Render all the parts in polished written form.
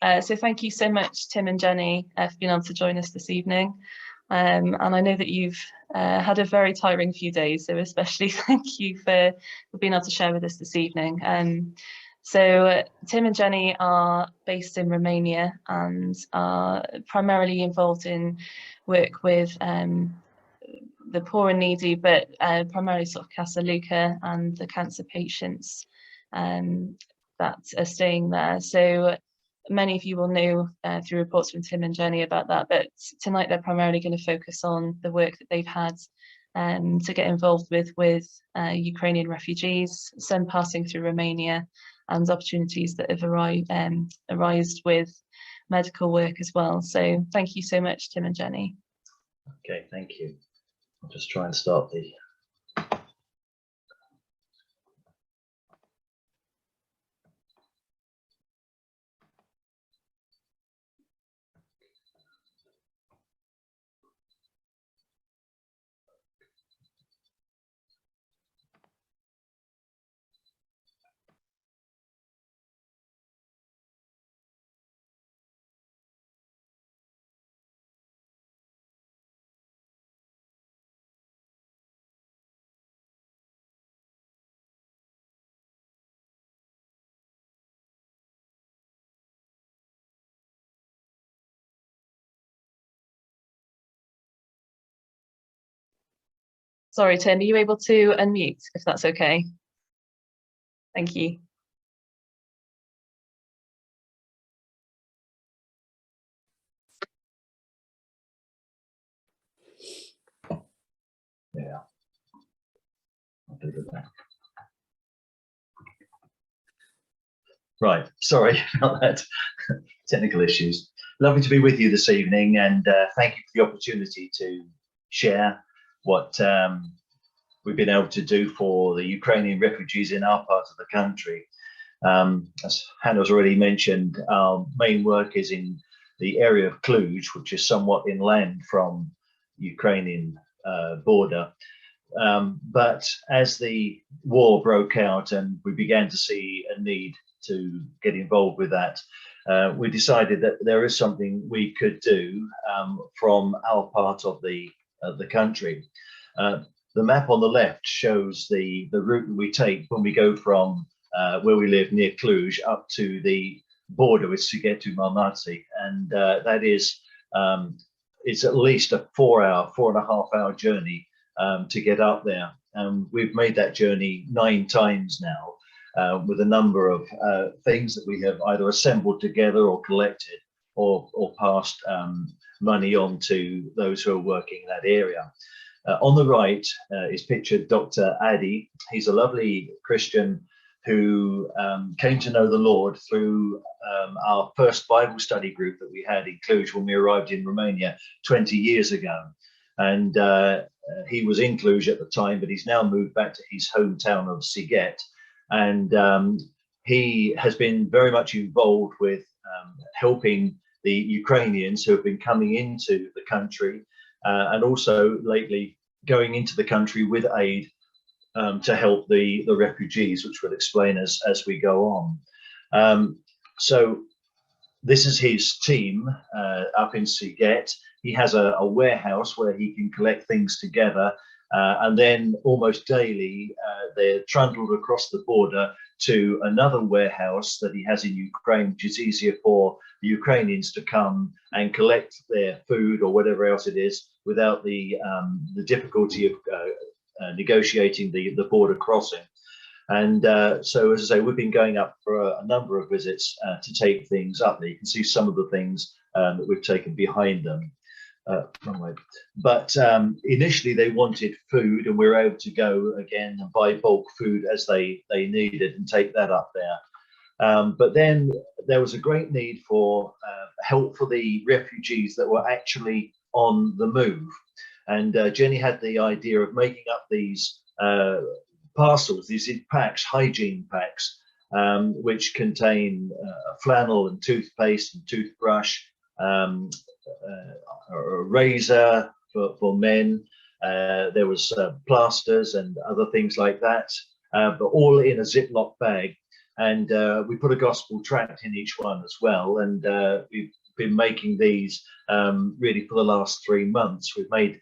So thank you so much, Tim and Jenny, for being able to join us this evening. And I know that you've had a very tiring few days, so especially thank you for being able to share with us this evening. So Tim and Jenny are based in Romania and are primarily involved in work with the poor and needy, but primarily sort of Casa Luca and the cancer patients that are staying there. So many of you will know through reports from Tim and Jenny about that, but tonight they're primarily going to focus on the work that they've had to get involved with Ukrainian refugees, some passing through Romania, and opportunities that have arisen with medical work as well. So thank you so much, Tim and Jenny. Okay, thank you. I'll just try and start the Sorry, Tim, are you able to unmute if that's okay? Thank you. yeah. I'll do that. Right, sorry about that. Technical issues. Lovely to be with you this evening, and thank you for the opportunity to share what we've been able to do for the Ukrainian refugees in our part of the country. As Hannah's already mentioned, our main work is in the area of Cluj, which is somewhat inland from Ukrainian border. But as the war broke out and we began to see a need to get involved with that, we decided that there is something we could do from our part of the country. The map on the left shows the route that we take when we go from where we live near Cluj up to the border with Sighetu Marmazi, and that is it's at least a 4.5 hour journey to get up there. We've made that journey 9 times now, with a number of things that we have either assembled together or collected or passed money on to those who are working in that area. On the right is pictured Dr. Adi. He's a lovely Christian who came to know the Lord through our first Bible study group that we had in Cluj when we arrived in Romania 20 years ago. And he was in Cluj at the time, but he's now moved back to his hometown of Sighet. And he has been very much involved with helping the Ukrainians who have been coming into the country, and also lately going into the country with aid to help the refugees, which we'll explain as we go on. So this is his team up in Sighet. He has a warehouse where he can collect things together, and then almost daily they're trundled across the border to another warehouse that he has in Ukraine, which is easier for the Ukrainians to come and collect their food or whatever else it is without the difficulty of negotiating the border crossing. And so, as I say, we've been going up for a number of visits to take things up. You can see some of the things that we've taken behind them. But initially they wanted food, and we were able to go again and buy bulk food as they needed and take that up there. But then there was a great need for help for the refugees that were actually on the move. And Jenny had the idea of making up these parcels, these packs, hygiene packs, which contain flannel and toothpaste and toothbrush, a razor for men. There was plasters and other things like that, but all in a Ziploc bag. and we put a gospel tract in each one as well. And we've been making these really for the last 3 months. We've made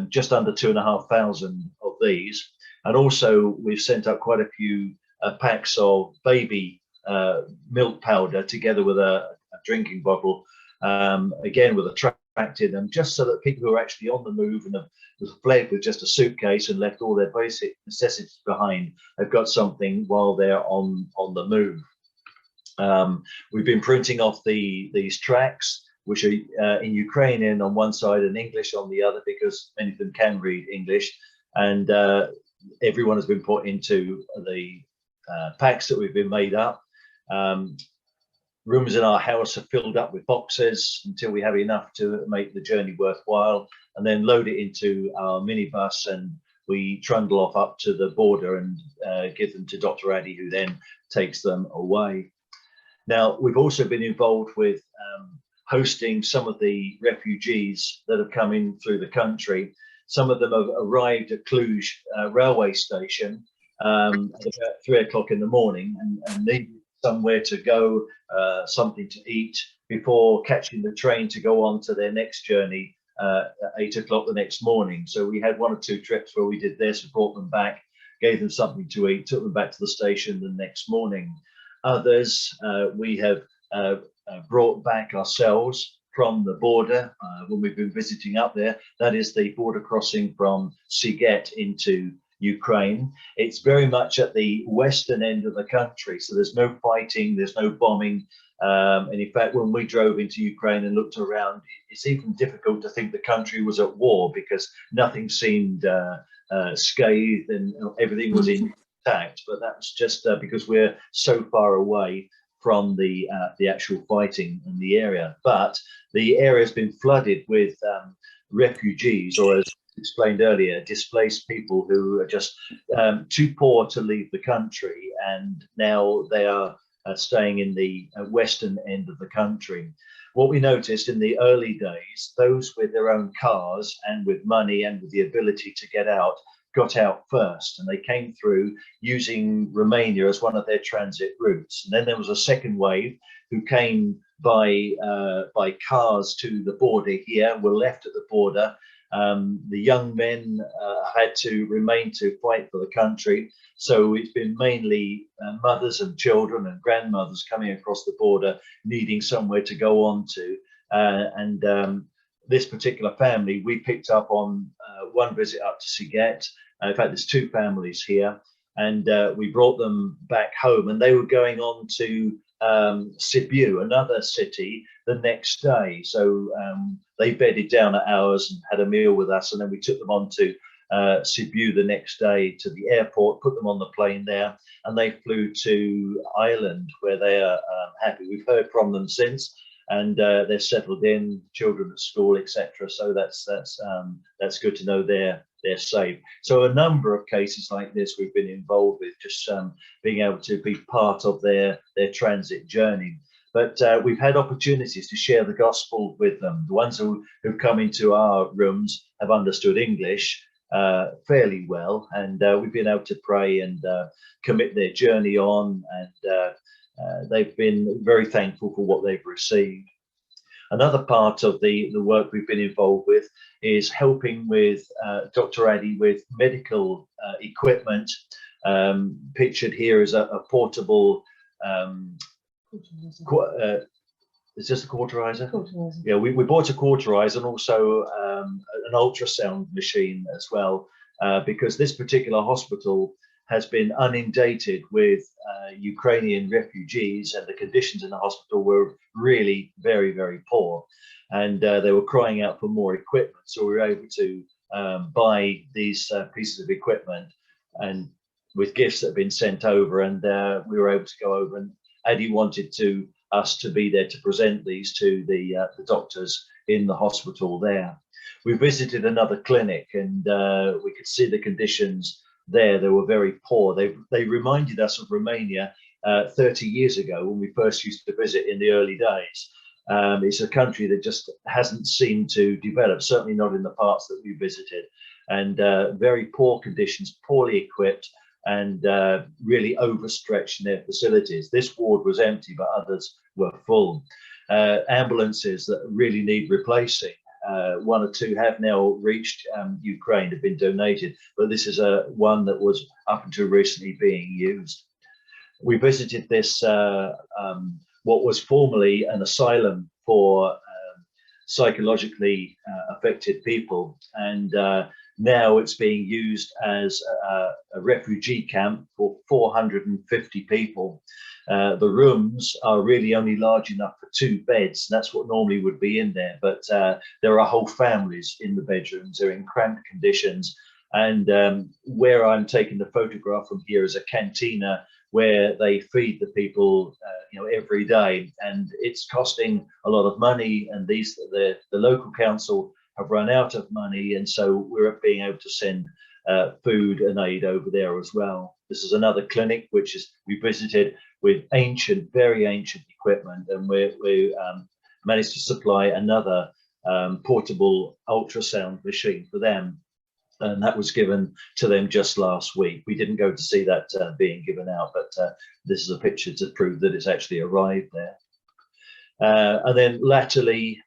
just under 2,500 of these, and also we've sent up quite a few packs of baby milk powder together with a drinking bottle, again with a tract in them, just so that people who are actually on the move and have fled with just a suitcase and left all their basic necessities behind have got something while they're on the move. We've been printing off these tracts, which are in Ukrainian on one side and English on the other, because many of them can read English. And everyone has been put into the packs that we've been made up. Rooms in our house are filled up with boxes until we have enough to make the journey worthwhile, and then load it into our minibus, and we trundle off up to the border and give them to Dr. Addy, who then takes them away. Now, we've also been involved with hosting some of the refugees that have come in through the country. Some of them have arrived at Cluj railway station at about 3 o'clock in the morning and needed somewhere to go, something to eat before catching the train to go on to their next journey at 8 o'clock the next morning. So we had 1 or 2 trips where we did this, we brought them back, gave them something to eat, took them back to the station the next morning. Others we have brought back ourselves from the border when we've been visiting up there. That is the border crossing from Siget into Ukraine. It's very much at the western end of the country, so there's no fighting, there's no bombing. And in fact, when we drove into Ukraine and looked around, it's even difficult to think the country was at war, because nothing seemed scathed and everything was intact. But that's just because we're so far away from the actual fighting in the area. But the area has been flooded with refugees, or as explained earlier, displaced people who are just too poor to leave the country, and now they are staying in the western end of the country. What we noticed in the early days, those with their own cars and with money and with the ability to get out got out first, and they came through using Romania as one of their transit routes. And then there was a second wave who came by cars to the border here, were left at the border. The young men had to remain to fight for the country. So it's been mainly mothers and children and grandmothers coming across the border, needing somewhere to go on to. This particular family, we picked up on one visit up to Siget. In fact, there's 2 families here, and we brought them back home, and they were going on to Sibiu, another city, the next day. So they bedded down at ours and had a meal with us, and then we took them on to Sibiu the next day to the airport, put them on the plane there, and they flew to Ireland, where they are happy. We've heard from them since, and they're settled in, children at school, etc. So that's good to know they're safe. So a number of cases like this we've been involved with, just being able to be part of their transit journey. But we've had opportunities to share the gospel with them. The ones who've come into our rooms have understood English fairly well, and we've been able to pray and commit their journey on, and they've been very thankful for what they've received. Another part of the work we've been involved with is helping with Dr. Addy with medical equipment. Pictured here is a portable, is this a cauterizer? Cauterizer. Yeah, we bought a cauterizer and also an ultrasound machine as well, because this particular hospital has been inundated with Ukrainian refugees, and the conditions in the hospital were really very, very poor. And they were crying out for more equipment. So we were able to buy these pieces of equipment, and with gifts that have been sent over, and we were able to go over, and Addy wanted us to be there to present these to the doctors in the hospital there. We visited another clinic, and we could see the conditions there. They were very poor. They reminded us of Romania 30 years ago when we first used to visit in the early days. It's a country that just hasn't seemed to develop, certainly not in the parts that we visited, and very poor conditions, poorly equipped, and really overstretched in their facilities. This ward was empty, but others were full. Ambulances that really need replacing. One or two have now reached Ukraine, have been donated, but this is one that was up until recently being used. We visited this, what was formerly an asylum for psychologically affected people, and now it's being used as a refugee camp for 450 people. The rooms are really only large enough for 2 beds. That's what normally would be in there, but there are whole families in the bedrooms. They're in cramped conditions, and where I'm taking the photograph from here is a cantina where they feed the people every day, and it's costing a lot of money, and the local council have run out of money, and so we're being able to send food and aid over there as well. This is another clinic which we visited with ancient, very ancient equipment, and we managed to supply another portable ultrasound machine for them, and that was given to them just last week. We didn't go to see that being given out, but this is a picture to prove that it's actually arrived there. And then latterly,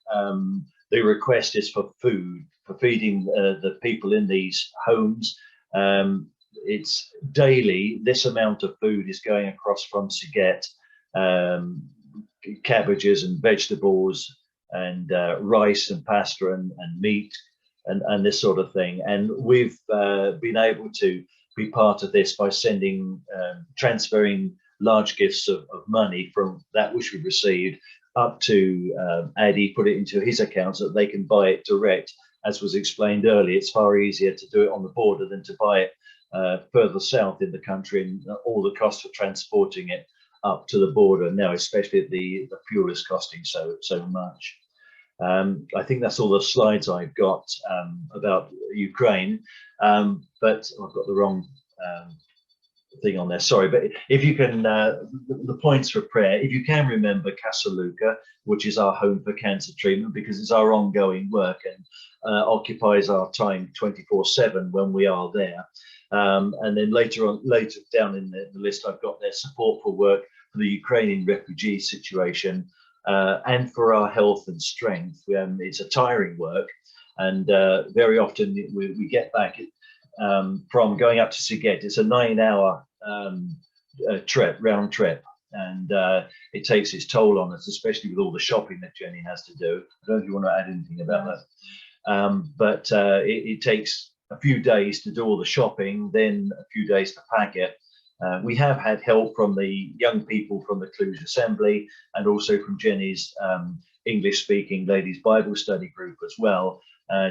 the request is for food, for feeding the people in these homes. It's daily, this amount of food is going across from Siget, cabbages and vegetables and rice and pasta and meat and this sort of thing. And we've been able to be part of this by transferring large gifts of money from that which we received up to Addy, put it into his account so that they can buy it direct. As was explained earlier, it's far easier to do it on the border than to buy it further south in the country, and all the cost of transporting it up to the border now, especially the fuel is costing so much. I think that's all the slides I've got about Ukraine, but I've got the wrong thing on there, sorry. But if you can, the points for prayer, if you can remember Casa Luca, which is our home for cancer treatment, because it's our ongoing work and occupies our time 24/7 when we are there. And then later down in the list, I've got their support for work for the Ukrainian refugee situation, and for our health and strength. It's a tiring work, and very often we get back from going up to Siget. It's a 9-hour round trip, and it takes its toll on us, especially with all the shopping that Jenny has to do. I don't know if you want to add anything about that, but it takes a few days to do all the shopping, then a few days to pack it. We have had help from the young people from the Cluj Assembly, and also from Jenny's English-speaking ladies Bible study group as well,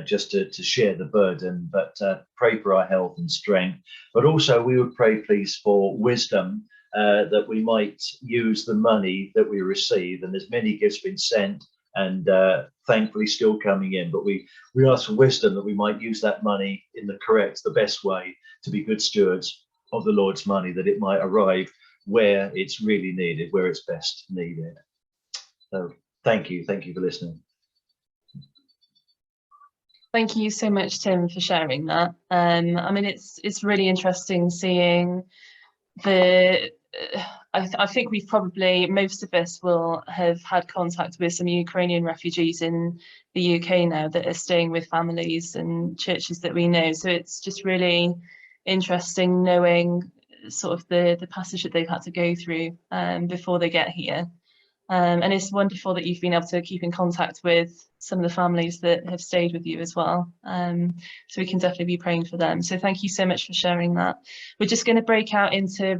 just to share the burden, but pray for our health and strength. But also we would pray, please, for wisdom, that we might use the money that we receive, and there's many gifts been sent, and thankfully still coming in, but we ask for wisdom that we might use that money in the best way, to be good stewards of the Lord's money, that it might arrive where it's really needed, where it's best needed. So thank you for listening. Thank you so much, Tim, for sharing that. I mean, it's really interesting seeing I think we've probably, most of us will have had contact with some Ukrainian refugees in the UK now that are staying with families and churches that we know. So it's just really interesting knowing sort of the passage that they've had to go through before they get here. And it's wonderful that you've been able to keep in contact with some of the families that have stayed with you as well. So we can definitely be praying for them. So thank you so much for sharing that. We're just going to break out into